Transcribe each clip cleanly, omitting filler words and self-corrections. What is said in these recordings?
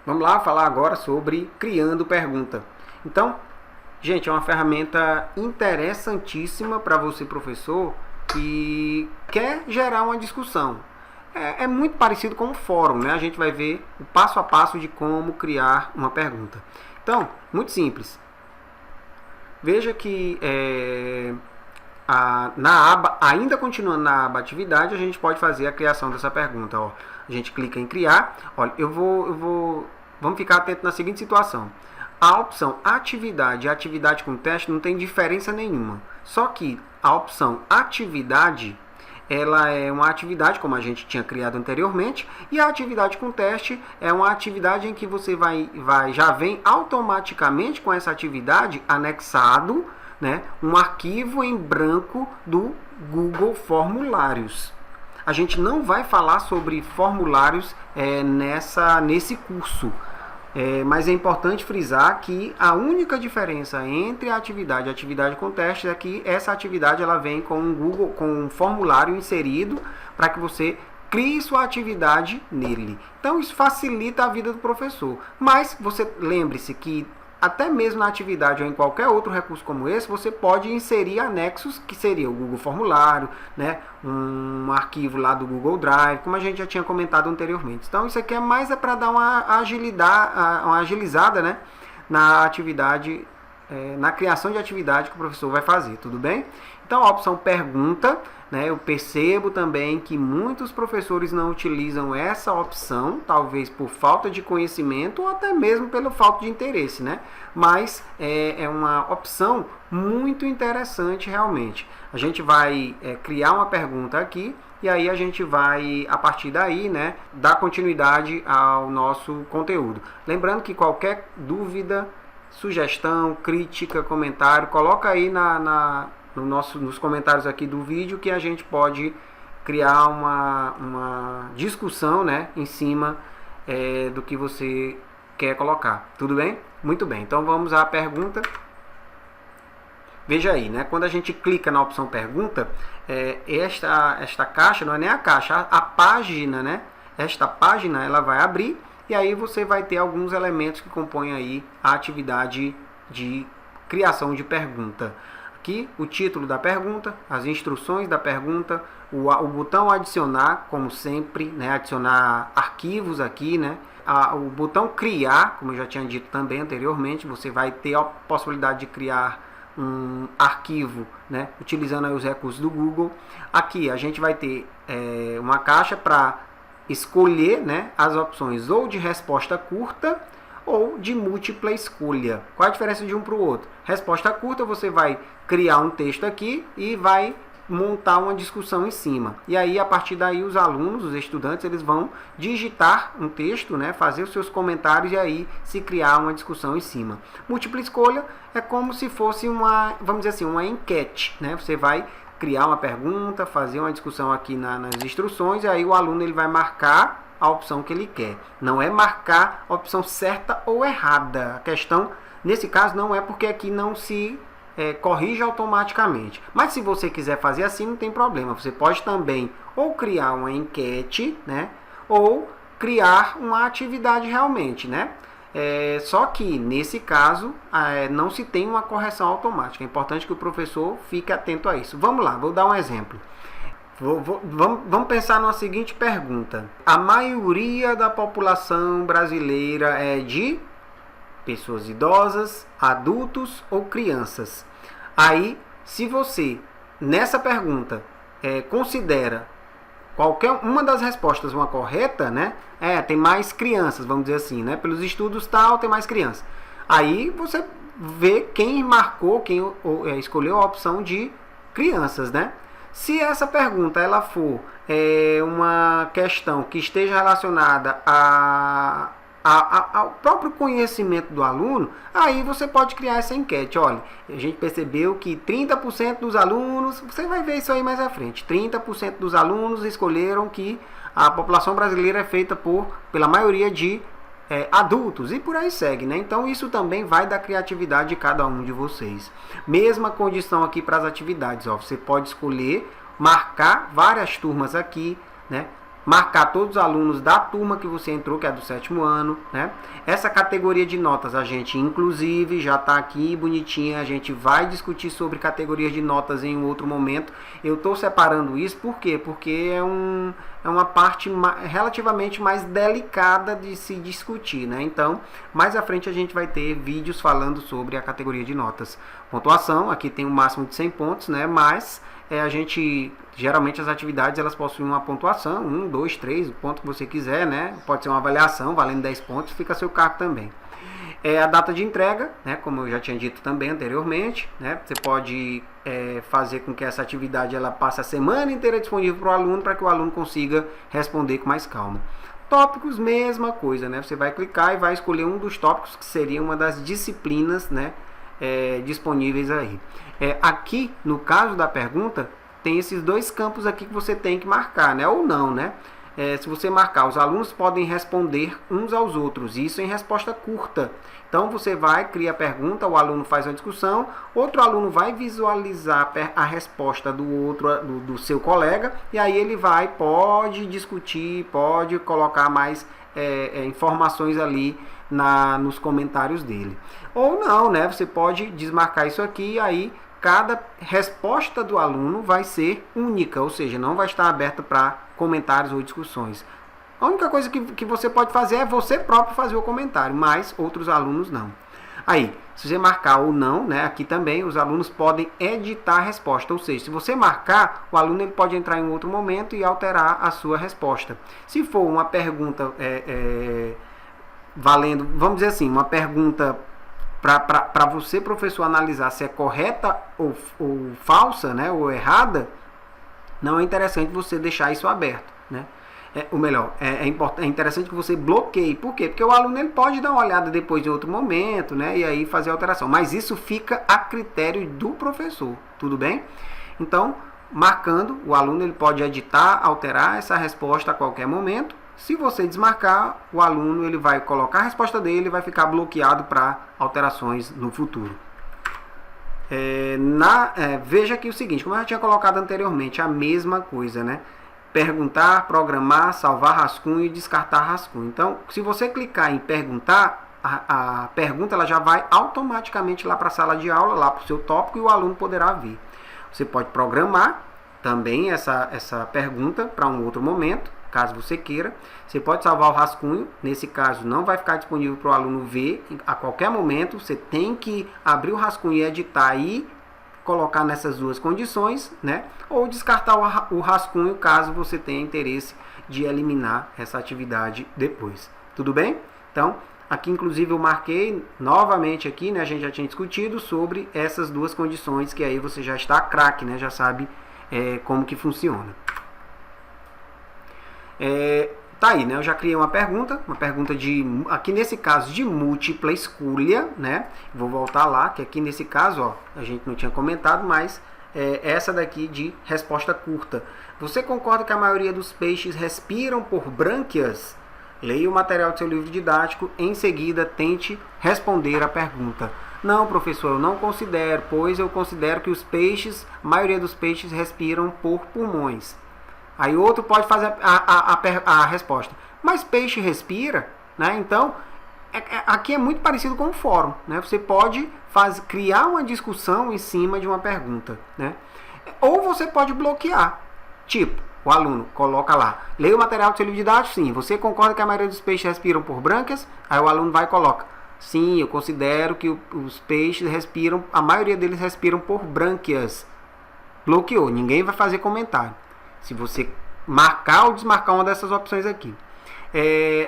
Vamos lá falar agora sobre criando pergunta. Então, gente, é uma ferramenta interessantíssima para você, professor, que quer gerar uma discussão. É muito parecido com o fórum, né? A gente vai ver o passo a passo de como criar uma pergunta. Então, muito simples. Veja que na aba, ainda continuando na aba atividade, a gente pode fazer a criação dessa pergunta. Ó. A gente clica em criar. Olha, vamos ficar atento na seguinte situação. A opção atividade e atividade com teste não tem diferença nenhuma. Só que a opção atividade, ela é uma atividade, como a gente tinha criado anteriormente, e a atividade com teste é uma atividade em que você já vem automaticamente com essa atividade anexado, né, um arquivo em branco do Google Formulários. A gente não vai falar sobre formulários nesse curso, mas é importante frisar que a única diferença entre a atividade e a atividade com teste é que essa atividade ela vem com um formulário inserido para que você crie sua atividade nele. Então isso facilita a vida do professor. Mas você lembre-se que até mesmo na atividade ou em qualquer outro recurso como esse, você pode inserir anexos, que seria o Google Formulário, né, um arquivo lá do Google Drive, como a gente já tinha comentado anteriormente. Então, isso aqui é mais para dar uma agilizada, né, na atividade, na criação de atividade que o professor vai fazer, tudo bem? Então, a opção pergunta, né, eu percebo também que muitos professores não utilizam essa opção, talvez por falta de conhecimento ou até mesmo pela falta de interesse, né? Mas é uma opção muito interessante realmente. A gente vai criar uma pergunta aqui e aí a gente vai, a partir daí, né, dar continuidade ao nosso conteúdo. Lembrando que qualquer dúvida, sugestão, crítica, comentário, coloca aí nos comentários aqui do vídeo que a gente pode criar uma discussão, né, em cima do que você quer colocar. Tudo bem? Muito bem. Então vamos à pergunta. Veja aí, né, quando a gente clica na opção pergunta, esta caixa, não é nem a caixa, a página, né, esta página ela vai abrir e aí você vai ter alguns elementos que compõem aí a atividade de criação de pergunta. Aqui o título da pergunta, as instruções da pergunta, o botão adicionar, como sempre, né, adicionar arquivos aqui, né, o botão criar, como eu já tinha dito também anteriormente, você vai ter a possibilidade de criar um arquivo, né, utilizando aí os recursos do Google. Aqui a gente vai ter uma caixa para escolher, né, as opções ou de resposta curta ou de múltipla escolha. Qual a diferença de um para o outro? Resposta curta, você vai criar um texto aqui e vai montar uma discussão em cima. E aí, a partir daí, os alunos, os estudantes, eles vão digitar um texto, né, fazer os seus comentários e aí se criar uma discussão em cima. Múltipla escolha é como se fosse vamos dizer assim, uma enquete, né? Você vai criar uma pergunta, fazer uma discussão aqui nas instruções e aí o aluno ele vai marcar a opção que ele quer. Não é marcar a opção certa ou errada. A questão, nesse caso, não é porque aqui não se corrige automaticamente. Mas se você quiser fazer assim, não tem problema. Você pode também ou criar uma enquete, né, ou criar uma atividade realmente, né? Só que, nesse caso, não se tem uma correção automática. É importante que o professor fique atento a isso. Vamos lá, vou dar um exemplo. Vamos pensar numa seguinte pergunta. A maioria da população brasileira é de pessoas idosas, adultos ou crianças? Aí, se você, nessa pergunta, considera qualquer uma das respostas uma correta, né? Tem mais crianças, vamos dizer assim, né? Pelos estudos tal, tem mais crianças. Aí você vê quem marcou, quem escolheu a opção de crianças, né? Se essa pergunta ela for uma questão que esteja relacionada ao próprio conhecimento do aluno, aí você pode criar essa enquete. Olha, a gente percebeu que 30% dos alunos, você vai ver isso aí mais à frente, 30% dos alunos escolheram que a população brasileira é feita pela maioria de adultos e por aí segue, né? Então isso também vai da criatividade de cada um de vocês. Mesma condição aqui para as atividades, ó, você pode escolher marcar várias turmas aqui, né? Marcar todos os alunos da turma que você entrou, que é do 7º ano, né? Essa categoria de notas a gente, inclusive, já está aqui bonitinha. A gente vai discutir sobre categorias de notas em um outro momento. Eu estou separando isso, por quê? Porque é uma parte relativamente mais delicada de se discutir, né? Então, mais à frente a gente vai ter vídeos falando sobre a categoria de notas. Pontuação, aqui tem um máximo de 100 pontos, né? Mas a gente, geralmente as atividades elas possuem uma pontuação, 1, 2, 3, o ponto que você quiser, né? Pode ser uma avaliação valendo 10 pontos, fica a seu cargo também. A data de entrega, né? Como eu já tinha dito também anteriormente, né? Você pode fazer com que essa atividade ela passe a semana inteira disponível para o aluno, para que o aluno consiga responder com mais calma. Tópicos, mesma coisa, né? Você vai clicar e vai escolher um dos tópicos que seria uma das disciplinas, né? Disponíveis aí. Aqui, no caso da pergunta, tem esses dois campos aqui que você tem que marcar, né? Ou não, né? Se você marcar, os alunos podem responder uns aos outros, isso em resposta curta. Então, você vai, cria a pergunta, o aluno faz uma discussão, outro aluno vai visualizar a resposta do seu colega, e aí ele pode discutir, pode colocar mais informações ali nos comentários dele. Ou não, né? Você pode desmarcar isso aqui e aí cada resposta do aluno vai ser única, ou seja, não vai estar aberta para comentários ou discussões. A única coisa que você pode fazer é você próprio fazer o comentário, mas outros alunos não. Aí, se você marcar ou não, né, aqui também os alunos podem editar a resposta, ou seja, se você marcar, o aluno ele pode entrar em um outro momento e alterar a sua resposta. Se for uma pergunta valendo, vamos dizer assim, uma pergunta para você, professor, analisar se é correta ou falsa, né, ou errada, não é interessante você deixar isso aberto, né? Ou melhor, é interessante que você bloqueie. Por quê? Porque o aluno ele pode dar uma olhada depois em outro momento, né, e aí fazer a alteração. Mas isso fica a critério do professor, tudo bem? Então, marcando, o aluno ele pode editar, alterar essa resposta a qualquer momento. Se você desmarcar, o aluno ele vai colocar a resposta dele e vai ficar bloqueado para alterações no futuro. Veja aqui o seguinte, como eu já tinha colocado anteriormente, a mesma coisa, né? Perguntar, programar, salvar rascunho e descartar rascunho. Então, se você clicar em perguntar, a pergunta ela já vai automaticamente lá para a sala de aula, lá para o seu tópico, e o aluno poderá ver. Você pode programar também essa pergunta para um outro momento, caso você queira. Você pode salvar o rascunho, nesse caso não vai ficar disponível para o aluno ver a qualquer momento, você tem que abrir o rascunho e editar e colocar nessas duas condições, né? Ou descartar o rascunho caso você tenha interesse de eliminar essa atividade depois. Tudo bem? Então, aqui inclusive eu marquei novamente aqui, né? A gente já tinha discutido sobre essas duas condições que aí você já está craque, né? Já sabe como que funciona. Tá aí, né? Eu já criei uma pergunta aqui nesse caso de múltipla escolha, né? Vou voltar lá, que aqui nesse caso, ó, a gente não tinha comentado, mas essa daqui de resposta curta. Você concorda que a maioria dos peixes respiram por brânquias? Leia o material do seu livro didático, em seguida tente responder a pergunta. Não, professor, eu não considero, pois eu considero que a maioria dos peixes respiram por pulmões. Aí outro pode fazer a resposta. Mas peixe respira, né? Então, aqui é muito parecido com o fórum, né? Você pode criar uma discussão em cima de uma pergunta, né? Ou você pode bloquear. Tipo, o aluno coloca lá, leia o material do seu livro didático, sim. Você concorda que a maioria dos peixes respiram por brânquias? Aí o aluno vai e coloca, sim, eu considero que os peixes respiram, a maioria deles respiram por brânquias. Bloqueou, ninguém vai fazer comentário. Se você marcar ou desmarcar uma dessas opções aqui.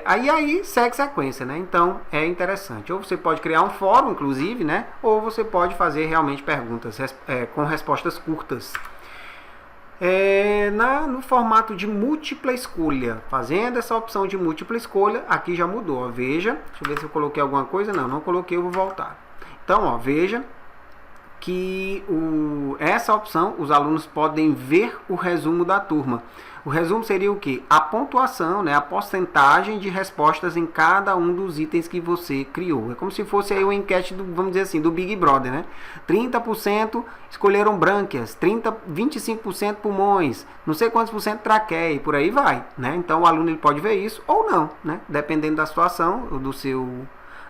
Aí segue sequência, né? Então, é interessante. Ou você pode criar um fórum, inclusive, né? Ou você pode fazer realmente perguntas com respostas curtas. No formato de múltipla escolha. Fazendo essa opção de múltipla escolha, aqui já mudou. Ó, veja, deixa eu ver se eu coloquei alguma coisa. Não coloquei, eu vou voltar. Então, ó, veja. que essa opção, os alunos podem ver o resumo da turma. O resumo seria o quê? A pontuação, né, a porcentagem de respostas em cada um dos itens que você criou. É como se fosse aí uma enquete, vamos dizer assim, do Big Brother, né? 30% escolheram brânquias, 25% pulmões, não sei quantos por cento traqueia e por aí vai, né? Então o aluno ele pode ver isso ou não, né? Dependendo da situação, do seu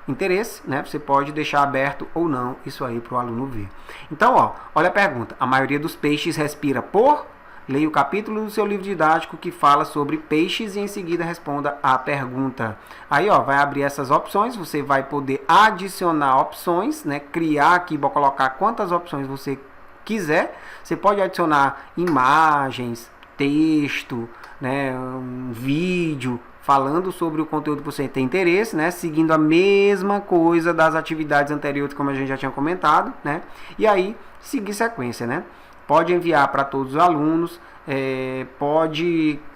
interesse, né? Você pode deixar aberto ou não isso aí para o aluno ver. Então, ó, olha a pergunta. A maioria dos peixes respira por... Leia o capítulo do seu livro didático que fala sobre peixes e em seguida responda a pergunta. Aí, ó, vai abrir essas opções, você vai poder adicionar opções, né? Criar aqui, vou colocar quantas opções você quiser. Você pode adicionar imagens, texto, né? Um vídeo falando sobre o conteúdo que você tem interesse, né? Seguindo a mesma coisa das atividades anteriores, como a gente já tinha comentado, né? E aí, seguir sequência, né? Pode enviar para todos os alunos, pode